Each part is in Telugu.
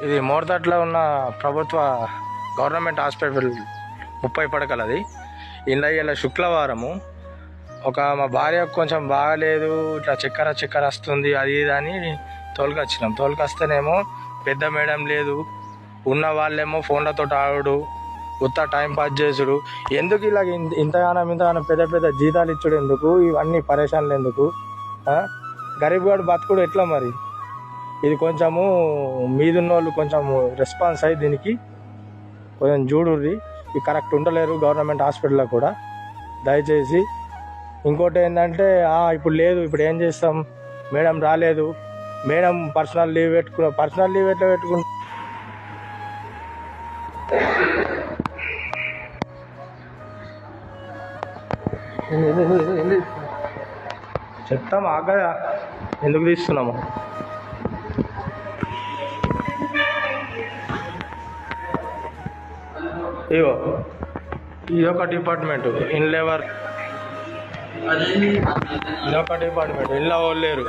ఇది మోర్దట్లో ఉన్న ప్రభుత్వ గవర్నమెంట్ హాస్పిటల్ 30 పడకలది. ఇలా శుక్రవారము మా భార్యకు కొంచెం బాగాలేదు, ఇట్లా చక్కెర వస్తుంది అది ఇది అని తోలుకొచ్చినాం. తోలుకొస్తేనేమో పెద్ద మేడం లేదు, ఉన్న వాళ్ళేమో ఫోన్లతో ఆడుడు, ఉత్త టైం పాస్ చేసుడు. ఎందుకు ఇలా ఇంతగానం పెద్ద జీతాలు ఇచ్చుడు ఎందుకు? ఇవన్నీ పరేషాన్లు ఎందుకు? గరీబ్ గాడు బతుకుడు ఎట్లా మరి? ఇది కొంచెము మీదున్న వాళ్ళు కొంచెము రెస్పాన్స్ అయ్యి దీనికి కొంచెం చూడుర్రి. ఇది కరెక్ట్ ఉండలేరు గవర్నమెంట్ హాస్పిటల్లో కూడా. దయచేసి ఇంకోటి ఏంటంటే ఇప్పుడు లేదు, ఇప్పుడు ఏం చేస్తాం? మేడం రాలేదు, మేడం పర్సనల్ లీవ్ ఎట్లా పెట్టుకుంటాం? చెప్తాం ఆగా, ఎందుకు తీస్తున్నాము? ఇగో ఇదొక డిపార్ట్మెంట్, ఇన్లేవర్ ఇదొక డిపార్ట్మెంట్, ఇంట్లో వాళ్ళు లేరు.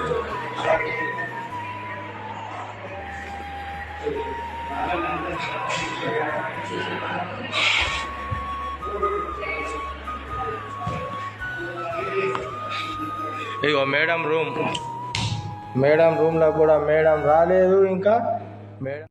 ఇగో మేడం రూమ్లో కూడా మేడం రాలేదు. ఇంకా మేడం